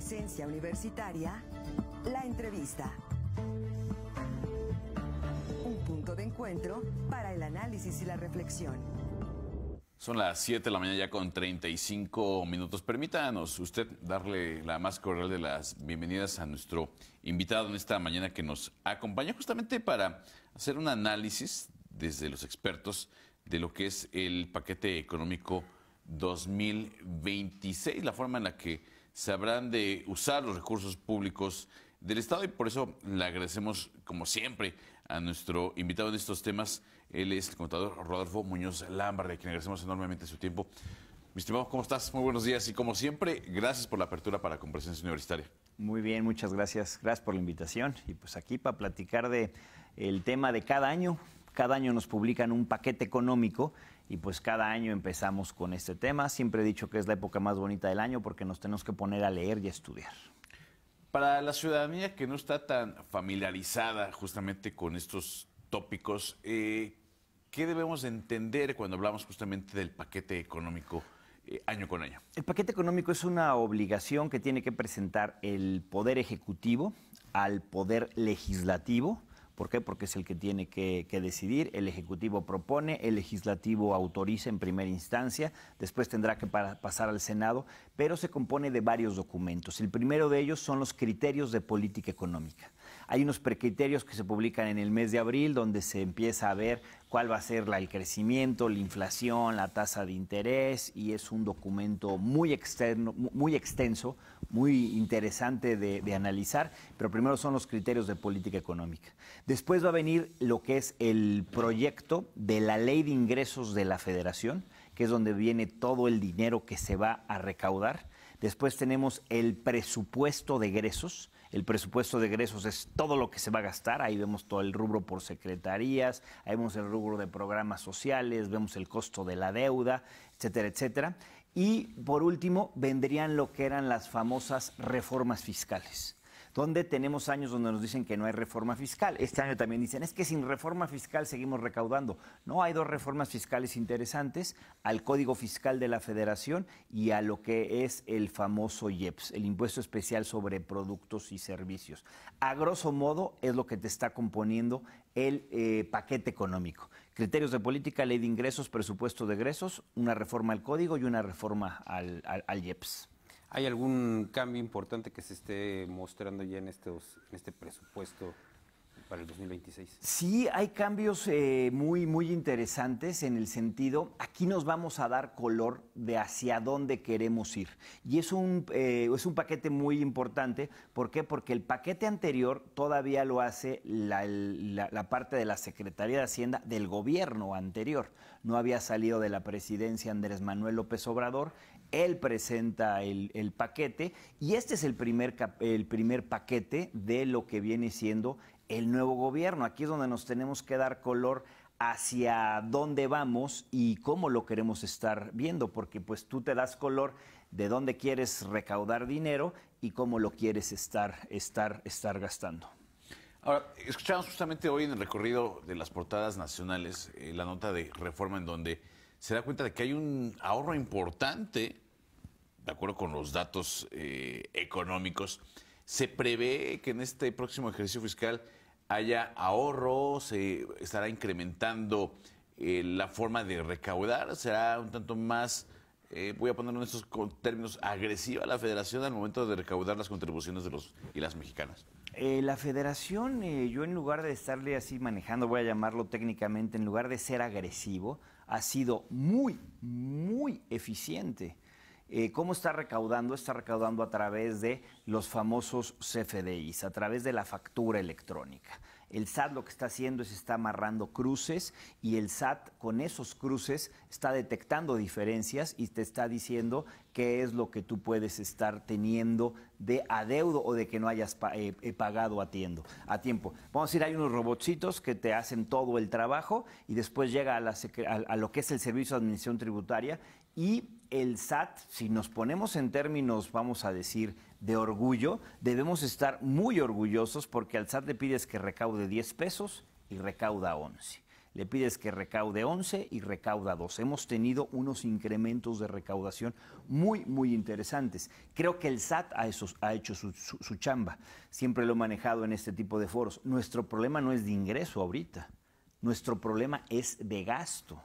Esencia Universitaria, la entrevista. Un punto de encuentro para el análisis y la reflexión. Son las 7 de la mañana ya con 35 minutos. Permítanos usted darle la más cordial de las bienvenidas a nuestro invitado en esta mañana que nos acompaña justamente para hacer un análisis desde los expertos de lo que es el paquete económico 2026, la forma en la que se habrán de usar los recursos públicos del Estado, y por eso le agradecemos, como siempre, a nuestro invitado en estos temas. Él es el contador Rodolfo Muñoz Lambarde, a quien agradecemos enormemente su tiempo. Mi estimado, ¿cómo estás? Muy buenos días y, como siempre, gracias por la apertura para Conversación Universitaria. Muy bien, muchas gracias. Gracias por la invitación. Y pues aquí para platicar de el tema de cada año. Cada año nos publican un paquete económico y pues cada año empezamos con este tema. Siempre he dicho que es la época más bonita del año porque nos tenemos que poner a leer y a estudiar. Para la ciudadanía que no está tan familiarizada justamente con estos tópicos, ¿qué debemos entender cuando hablamos justamente del paquete económico año con año? El paquete económico es una obligación que tiene que presentar el Poder Ejecutivo al Poder Legislativo. ¿Por qué? Porque es el que tiene que decidir. El Ejecutivo propone, el Legislativo autoriza en primera instancia, después tendrá que pasar al Senado, pero se compone de varios documentos. El primero de ellos son los criterios de política económica. Hay unos precriterios que se publican en el mes de abril, donde se empieza a ver cuál va a ser el crecimiento, la inflación, la tasa de interés, y es un documento muy extenso, muy interesante de analizar, pero primero son los criterios de política económica. Después va a venir lo que es el proyecto de la Ley de Ingresos de la Federación, que es donde viene todo el dinero que se va a recaudar. Después tenemos el presupuesto de egresos. El presupuesto de egresos es todo lo que se va a gastar. Ahí vemos todo el rubro por secretarías, ahí vemos el rubro de programas sociales, vemos el costo de la deuda, etcétera, etcétera. Y por último vendrían lo que eran las famosas reformas fiscales, donde tenemos años donde nos dicen que no hay reforma fiscal. Este año también dicen, es que sin reforma fiscal seguimos recaudando. No, hay dos reformas fiscales interesantes, al Código Fiscal de la Federación y a lo que es el famoso IEPS, el Impuesto Especial sobre Productos y Servicios. A grosso modo es lo que te está componiendo el paquete económico. Criterios de política, ley de ingresos, presupuesto de egresos, una reforma al Código y una reforma al IEPS. ¿Hay algún cambio importante que se esté mostrando ya en este presupuesto para el 2026? Sí, hay cambios muy interesantes en el sentido, aquí nos vamos a dar color de hacia dónde queremos ir. Y es un paquete muy importante. ¿Por qué? Porque el paquete anterior todavía lo hace la parte de la Secretaría de Hacienda del gobierno anterior. No había salido de la presidencia Andrés Manuel López Obrador. Él presenta el paquete y este es el primer paquete de lo que viene siendo el nuevo gobierno. Aquí es donde nos tenemos que dar color hacia dónde vamos y cómo lo queremos estar viendo, porque pues tú te das color de dónde quieres recaudar dinero y cómo lo quieres estar gastando. Ahora, escuchamos justamente hoy en el recorrido de las portadas nacionales la nota de Reforma, en donde se da cuenta de que hay un ahorro importante, de acuerdo con los datos económicos. Se prevé que en este próximo ejercicio fiscal haya ahorro, se estará incrementando la forma de recaudar, será un tanto más, voy a ponerlo en estos términos, agresiva la Federación al momento de recaudar las contribuciones de los y las mexicanas. La Federación, yo en lugar de estarle así manejando, voy a llamarlo técnicamente, en lugar de ser agresivo, ha sido muy eficiente. ¿Cómo está recaudando? Está recaudando a través de los famosos CFDIs, a través de la factura electrónica. El SAT lo que está haciendo es está amarrando cruces y el SAT con esos cruces está detectando diferencias y te está diciendo qué es lo que tú puedes estar teniendo de adeudo o de que no hayas pagado a tiempo. Vamos a decir, hay unos robotcitos que te hacen todo el trabajo y después llega a lo que es el Servicio de Administración Tributaria y el SAT, si nos ponemos en términos, vamos a decir, de orgullo, debemos estar muy orgullosos porque al SAT le pides que recaude 10 pesos y recauda 11. Le pides que recaude 11 y recauda 2. Hemos tenido unos incrementos de recaudación muy, muy interesantes. Creo que el SAT ha hecho su chamba. Siempre lo he manejado en este tipo de foros. Nuestro problema no es de ingreso ahorita. Nuestro problema es de gasto.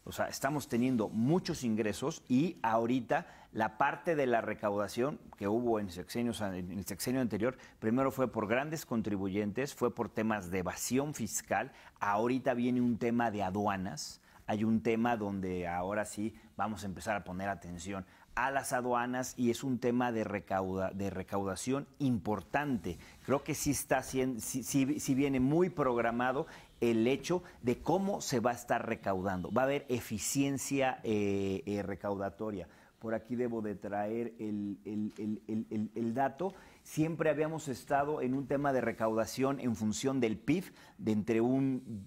O sea, estamos teniendo muchos ingresos y ahorita la parte de la recaudación que hubo en el sexenio anterior, primero fue por grandes contribuyentes, fue por temas de evasión fiscal, ahorita viene un tema de aduanas, hay un tema donde ahora sí vamos a empezar a poner atención a las aduanas y es un tema de recaudación importante. Creo que sí viene muy programado el hecho de cómo se va a estar recaudando. Va a haber eficiencia recaudatoria. Por aquí debo de traer el dato. Siempre habíamos estado en un tema de recaudación en función del PIB de entre un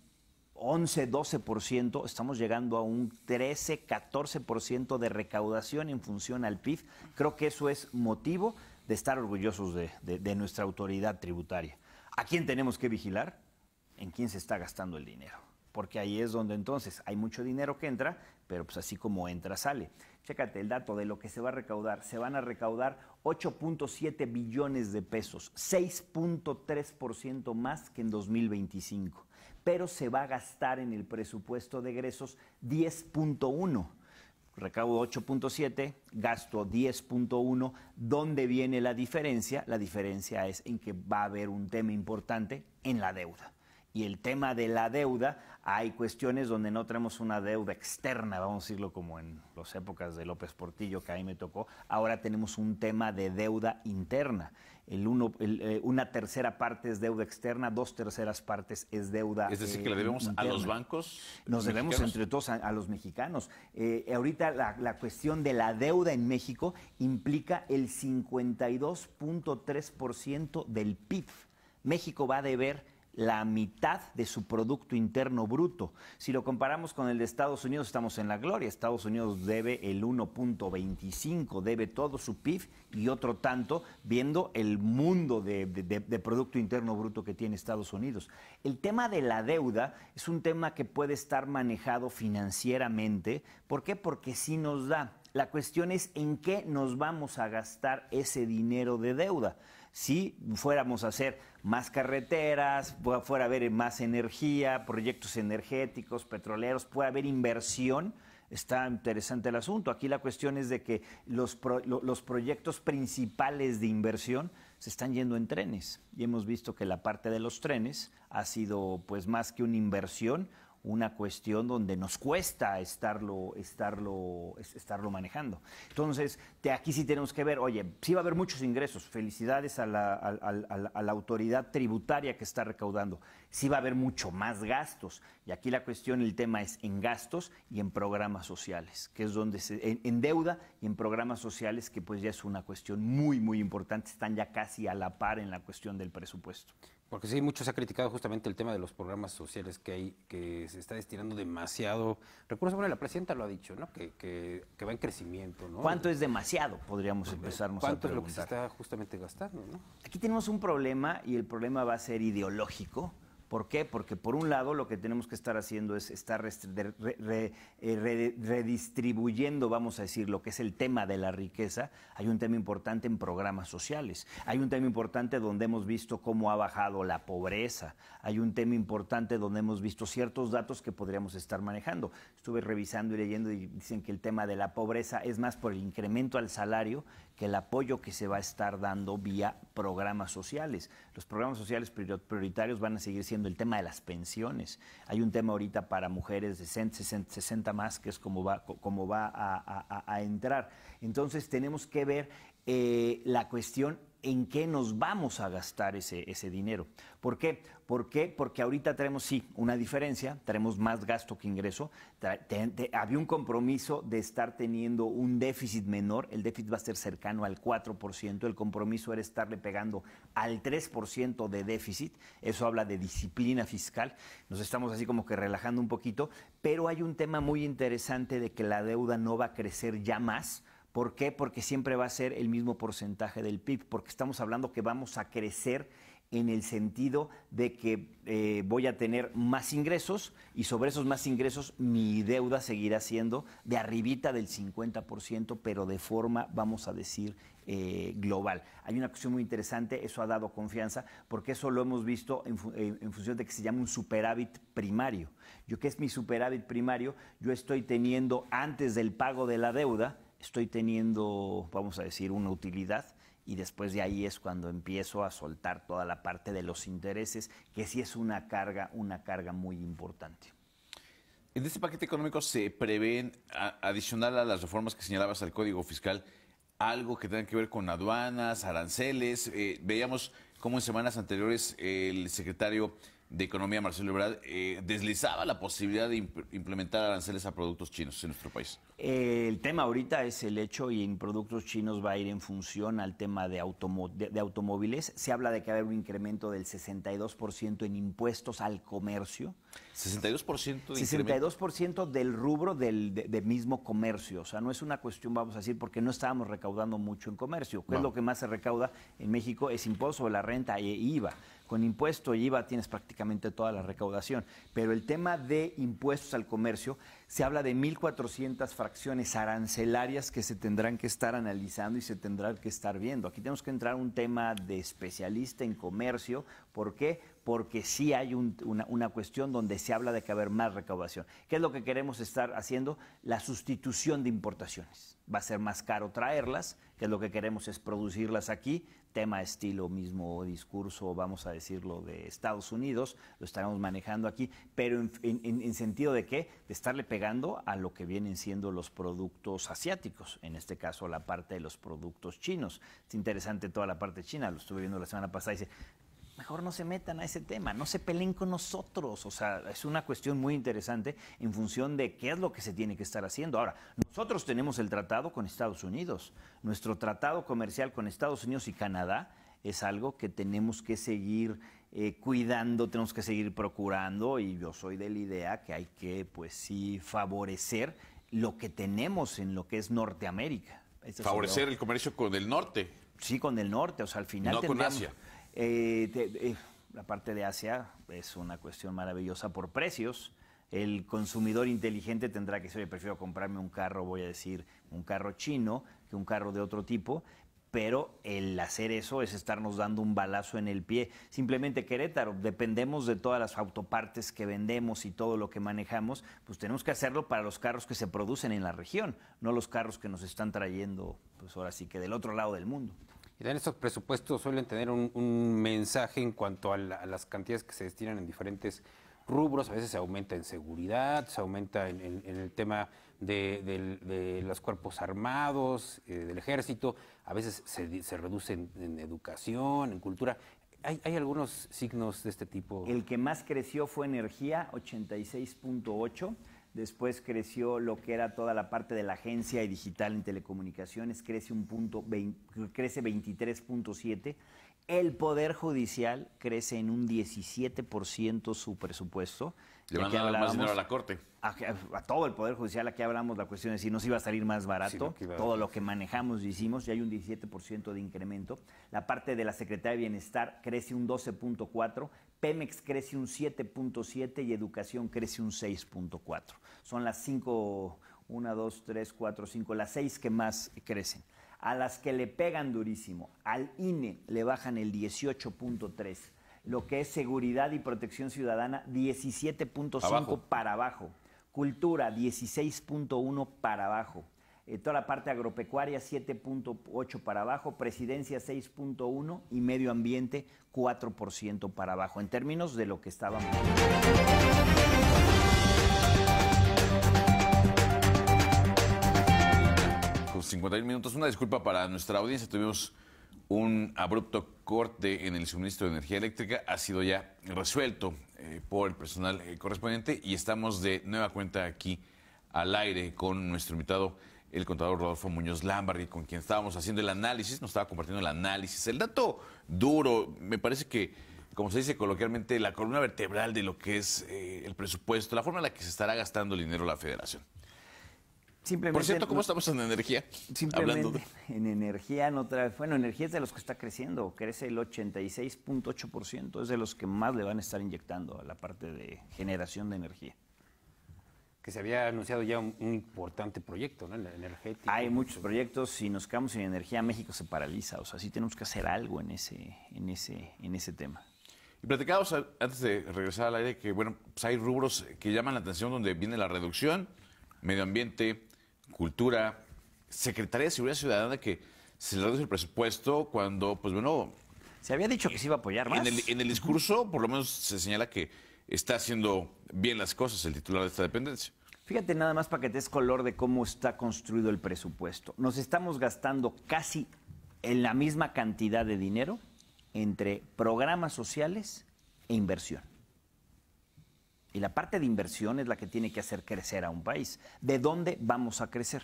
11-12%, estamos llegando a un 13-14% de recaudación en función al PIB. Creo que eso es motivo de estar orgullosos de nuestra autoridad tributaria. ¿A quién tenemos que vigilar? En quién se está gastando el dinero. Porque ahí es donde entonces hay mucho dinero que entra, pero pues así como entra, sale. Chécate el dato de lo que se va a recaudar. Se van a recaudar 8.7 billones de pesos, 6.3% más que en 2025. Pero se va a gastar en el presupuesto de egresos 10.1. Recaudo 8.7, gasto 10.1. ¿Dónde viene la diferencia? La diferencia es en que va a haber un tema importante en la deuda. Y el tema de la deuda, hay cuestiones donde no tenemos una deuda externa, vamos a decirlo como en las épocas de López Portillo, que a mí me tocó. Ahora tenemos un tema de deuda interna. Una tercera parte es deuda externa, 2/3 partes es deuda interna. Es decir, que le debemos a los bancos. Nos debemos entre todos a los mexicanos. Ahorita la cuestión de la deuda en México implica el 52.3% del PIB. México va a deber la mitad de su Producto Interno Bruto. Si lo comparamos con el de Estados Unidos, estamos en la gloria. Estados Unidos debe el 1.25, debe todo su PIB y otro tanto, viendo el mundo de Producto Interno Bruto que tiene Estados Unidos. El tema de la deuda es un tema que puede estar manejado financieramente. ¿Por qué? Porque sí nos da. La cuestión es en qué nos vamos a gastar ese dinero de deuda. Si fuéramos a hacer más carreteras, fuera a haber más energía, proyectos energéticos, petroleros, puede haber inversión, está interesante el asunto. Aquí la cuestión es de que los proyectos principales de inversión se están yendo en trenes. Y hemos visto que la parte de los trenes ha sido pues más que una inversión, una cuestión donde nos cuesta estarlo manejando. Entonces, aquí sí tenemos que ver, oye, sí va a haber muchos ingresos, felicidades a la autoridad tributaria que está recaudando, sí va a haber mucho más gastos, y aquí la cuestión, el tema es en gastos y en programas sociales, que es donde en deuda y en programas sociales, que pues ya es una cuestión muy, muy importante, están ya casi a la par en la cuestión del presupuesto. Porque sí, muchos ha criticado justamente el tema de los programas sociales que se está destinando demasiado recursos. Bueno, la presidenta lo ha dicho, ¿no? Que va en crecimiento, ¿no? ¿Cuánto es demasiado? Podríamos empezarnos a preguntar. ¿Cuánto es lo que se está justamente gastando, no? Aquí tenemos un problema y el problema va a ser ideológico. ¿Por qué? Porque por un lado lo que tenemos que estar haciendo es estar redistribuyendo, vamos a decir, lo que es el tema de la riqueza. Hay un tema importante en programas sociales. Hay un tema importante donde hemos visto cómo ha bajado la pobreza. Hay un tema importante donde hemos visto ciertos datos que podríamos estar manejando. Estuve revisando y leyendo y dicen que el tema de la pobreza es más por el incremento al salario que el apoyo que se va a estar dando vía programas sociales. Los programas sociales prioritarios van a seguir siendo el tema de las pensiones. Hay un tema ahorita para mujeres de 60 más, que es como va a entrar. Entonces tenemos que ver la cuestión en qué nos vamos a gastar ese dinero. ¿Por qué? Porque ahorita tenemos, sí, una diferencia, tenemos más gasto que ingreso. Había un compromiso de estar teniendo un déficit menor, el déficit va a ser cercano al 4%, el compromiso era estarle pegando al 3% de déficit, eso habla de disciplina fiscal, nos estamos así como que relajando un poquito, pero hay un tema muy interesante de que la deuda no va a crecer ya más. ¿Por qué? Porque siempre va a ser el mismo porcentaje del PIB, porque estamos hablando que vamos a crecer en el sentido de que voy a tener más ingresos y sobre esos más ingresos mi deuda seguirá siendo de arribita del 50%, pero de forma, vamos a decir, global. Hay una cuestión muy interesante, eso ha dado confianza, porque eso lo hemos visto en función de que se llama un superávit primario. ¿Qué es mi superávit primario? Yo estoy teniendo, antes del pago de la deuda, estoy teniendo, vamos a decir, una utilidad, y después de ahí es cuando empiezo a soltar toda la parte de los intereses, que sí es una carga muy importante. En este paquete económico se prevén, adicional a las reformas que señalabas al Código Fiscal, algo que tenga que ver con aduanas, aranceles. Veíamos cómo en semanas anteriores el secretario de Economía, Marcelo Ebrard, deslizaba la posibilidad de implementar aranceles a productos chinos en nuestro país. El tema ahorita es el hecho, y en productos chinos va a ir en función al tema de automóviles. Se habla de que va a haber un incremento del 62% en impuestos al comercio. ¿62% de 62% del rubro del mismo comercio. O sea, no es una cuestión, vamos a decir, porque no estábamos recaudando mucho en comercio. ¿Qué es lo que más se recauda en México? Es impuesto sobre la renta e IVA. Con impuesto y IVA tienes prácticamente toda la recaudación. Pero el tema de impuestos al comercio, se habla de 1.400 fracciones arancelarias que se tendrán que estar analizando y se tendrán que estar viendo. Aquí tenemos que entrar a un tema de especialista en comercio. ¿Por qué? Porque sí hay una cuestión donde se habla de que va a haber más recaudación. ¿Qué es lo que queremos estar haciendo? La sustitución de importaciones. Va a ser más caro traerlas, que lo que queremos es producirlas aquí. Tema, estilo, mismo discurso, vamos a decirlo, de Estados Unidos, lo estaremos manejando aquí, pero en sentido de qué, de estarle pegando a lo que vienen siendo los productos asiáticos, en este caso la parte de los productos chinos. Es interesante toda la parte china, lo estuve viendo la semana pasada y dice, mejor no se metan a ese tema, no se peleen con nosotros. O sea, es una cuestión muy interesante en función de qué es lo que se tiene que estar haciendo. Ahora, nosotros tenemos el tratado con Estados Unidos. Nuestro tratado comercial con Estados Unidos y Canadá es algo que tenemos que seguir cuidando, tenemos que seguir procurando, y yo soy de la idea que hay que, pues sí, favorecer lo que tenemos en lo que es Norteamérica. Favorecer el comercio con el norte. Sí, con el norte, o sea, al final no con Asia. La parte de Asia es una cuestión maravillosa por precios. El consumidor inteligente tendrá que decir, prefiero comprarme un carro, voy a decir, un carro chino que un carro de otro tipo, pero el hacer eso es estarnos dando un balazo en el pie. Simplemente Querétaro, dependemos de todas las autopartes que vendemos y todo lo que manejamos, pues tenemos que hacerlo para los carros que se producen en la región, no los carros que nos están trayendo, pues ahora sí que del otro lado del mundo. Y también estos presupuestos suelen tener un mensaje en cuanto a las cantidades que se destinan en diferentes rubros. A veces se aumenta en seguridad, se aumenta en el tema de los cuerpos armados, del ejército. A veces se reduce en educación, en cultura. ¿Hay algunos signos de este tipo? El que más creció fue energía, 86.8%. Después creció lo que era toda la parte de la agencia y digital en telecomunicaciones, crece 23.7%. El Poder Judicial crece en un 17% su presupuesto. Le van a dar más dinero a la Corte. A todo el Poder Judicial, aquí hablamos de la cuestión de si nos iba a salir más barato, sí, todo lo que manejamos y hicimos, y hay un 17% de incremento. La parte de la Secretaría de Bienestar crece un 12.4%, Pemex crece un 7.7% y Educación crece un 6.4%. Son las 5, 1, 2, 3, 4, 5, las 6 que más crecen. A las que le pegan durísimo, al INE le bajan el 18.3%. Lo que es seguridad y protección ciudadana, 17.5 para abajo. Cultura, 16.1 para abajo. Toda la parte agropecuaria, 7.8 para abajo. Presidencia, 6.1 y medio ambiente, 4% para abajo. En términos de lo que estábamos. Con 51 minutos, una disculpa para nuestra audiencia. Tuvimos un abrupto corte en el suministro de energía eléctrica. Ha sido ya resuelto por el personal correspondiente y estamos de nueva cuenta aquí al aire con nuestro invitado, el contador Rodolfo Muñoz Lambarri, con quien estábamos haciendo el análisis, nos estaba compartiendo el análisis. El dato duro, me parece que, como se dice coloquialmente, la columna vertebral de lo que es el presupuesto, la forma en la que se estará gastando el dinero la Federación. Simplemente, Por cierto, ¿cómo estamos en energía? Simplemente en energía, energía es de los que está creciendo, crece el 86.8%, es de los que más le van a estar inyectando a la parte de generación de energía. Que se había anunciado ya un importante proyecto, ¿no? En la energética. Hay muchos proyectos, si nos quedamos sin energía, México se paraliza, o sea, sí tenemos que hacer algo en ese tema. Y platicábamos antes de regresar al aire que, bueno, pues hay rubros que llaman la atención donde viene la reducción, medio ambiente, cultura, Secretaría de Seguridad Ciudadana, que se le reduce el presupuesto cuando, pues bueno... Se había dicho que se iba a apoyar más. En el discurso, por lo menos, se señala que está haciendo bien las cosas el titular de esta dependencia. Fíjate nada más para que te des color de cómo está construido el presupuesto. Nos estamos gastando casi en la misma cantidad de dinero entre programas sociales e inversión. Y la parte de inversión es la que tiene que hacer crecer a un país. ¿De dónde vamos a crecer?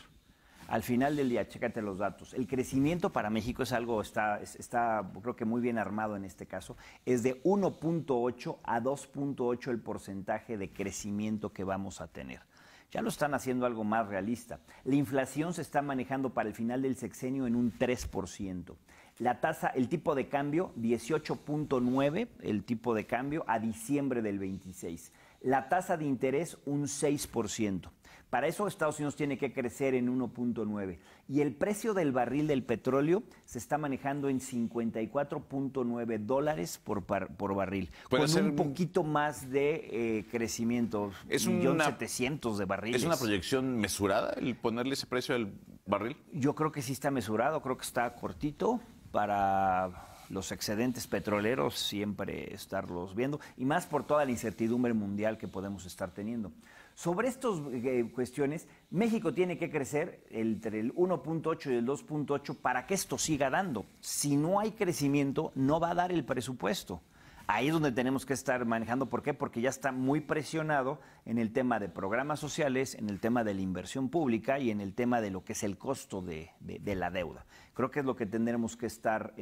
Al final del día, chécate los datos. El crecimiento para México es algo, está creo que muy bien armado en este caso, es de 1.8 a 2.8 el porcentaje de crecimiento que vamos a tener. Ya lo están haciendo algo más realista. La inflación se está manejando para el final del sexenio en un 3%. La tasa, el tipo de cambio, 18.9, el tipo de cambio a diciembre del 26. La tasa de interés, un 6%. Para eso Estados Unidos tiene que crecer en 1.9. Y el precio del barril del petróleo se está manejando en $54.9 por barril. Con un poquito más de crecimiento, es 1.700.000 de barriles. ¿Es una proyección mesurada el ponerle ese precio al barril? Yo creo que sí está mesurado, creo que está cortito para los excedentes petroleros, siempre estarlos viendo, y más por toda la incertidumbre mundial que podemos estar teniendo. Sobre estas cuestiones, México tiene que crecer entre el 1.8 y el 2.8 para que esto siga dando. Si no hay crecimiento, no va a dar el presupuesto. Ahí es donde tenemos que estar manejando. ¿Por qué? Porque ya está muy presionado en el tema de programas sociales, en el tema de la inversión pública y en el tema de lo que es el costo de la deuda. Creo que es lo que tendremos que estar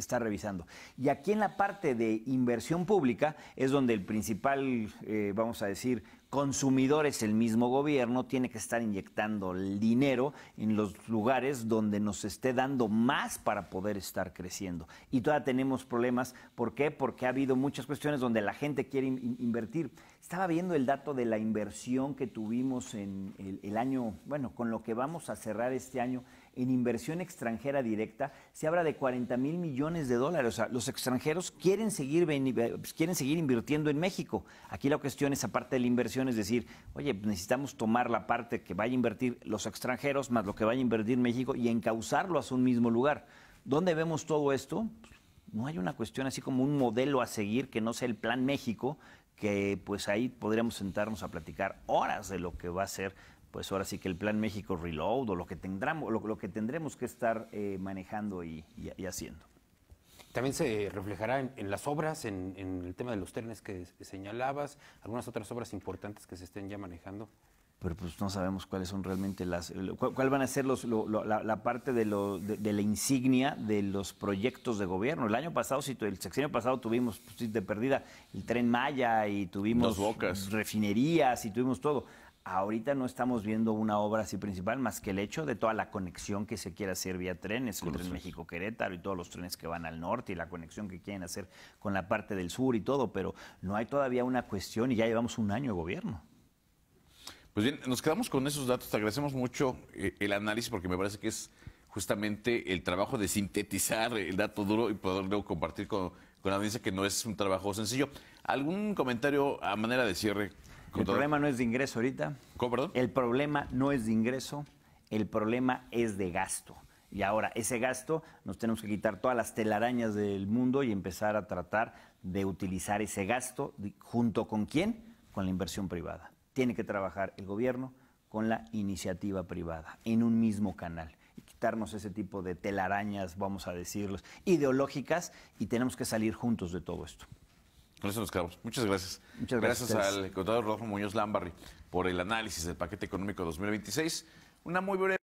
revisando. Y aquí en la parte de inversión pública es donde el principal, vamos a decir, consumidor es el mismo gobierno, tiene que estar inyectando el dinero en los lugares donde nos esté dando más para poder estar creciendo. Y todavía tenemos problemas. ¿Por qué? Porque ha habido muchas cuestiones donde la gente quiere invertir. Estaba viendo el dato de la inversión que tuvimos en el año, bueno, con lo que vamos a cerrar este año, en inversión extranjera directa, se habla de 40,000 millones de dólares. O sea, los extranjeros quieren seguir invirtiendo en México. Aquí la cuestión es, aparte de la inversión, es decir, oye, necesitamos tomar la parte que vaya a invertir los extranjeros más lo que vaya a invertir México y encauzarlo hacia un mismo lugar. ¿Dónde vemos todo esto? No hay una cuestión así como un modelo a seguir que no sea el Plan México, que pues ahí podríamos sentarnos a platicar horas de lo que va a ser, pues ahora sí que el Plan México Reload o lo que tendremos que estar manejando y haciendo. También se reflejará en las obras, en el tema de los trenes que señalabas, algunas otras obras importantes que se estén ya manejando. Pero pues no sabemos cuáles son realmente cuál van a ser la parte de la insignia de los proyectos de gobierno. El año pasado, el sexenio pasado tuvimos de perdida el Tren Maya y tuvimos refinerías y tuvimos todo. Ahorita no estamos viendo una obra así principal más que el hecho de toda la conexión que se quiere hacer vía trenes, el Tren México-Querétaro y todos los trenes que van al norte y la conexión que quieren hacer con la parte del sur y todo, pero no hay todavía una cuestión y ya llevamos un año de gobierno. Pues bien, nos quedamos con esos datos. Te agradecemos mucho el análisis porque me parece que es justamente el trabajo de sintetizar el dato duro y poderlo compartir con la audiencia, que no es un trabajo sencillo. ¿Algún comentario a manera de cierre? El problema no es de ingreso ahorita. ¿Cómo, perdón? El problema no es de ingreso, el problema es de gasto. Y ahora, ese gasto nos tenemos que quitar todas las telarañas del mundo y empezar a tratar de utilizar ese gasto junto con ¿quién? Con la inversión privada. Tiene que trabajar el gobierno con la iniciativa privada en un mismo canal y quitarnos ese tipo de telarañas, vamos a decirlos, ideológicas, y tenemos que salir juntos de todo esto. Con eso nos quedamos. Muchas gracias. Muchas gracias. Gracias al contador Rodolfo Muñoz Lambarri por el análisis del paquete económico 2026. Una muy breve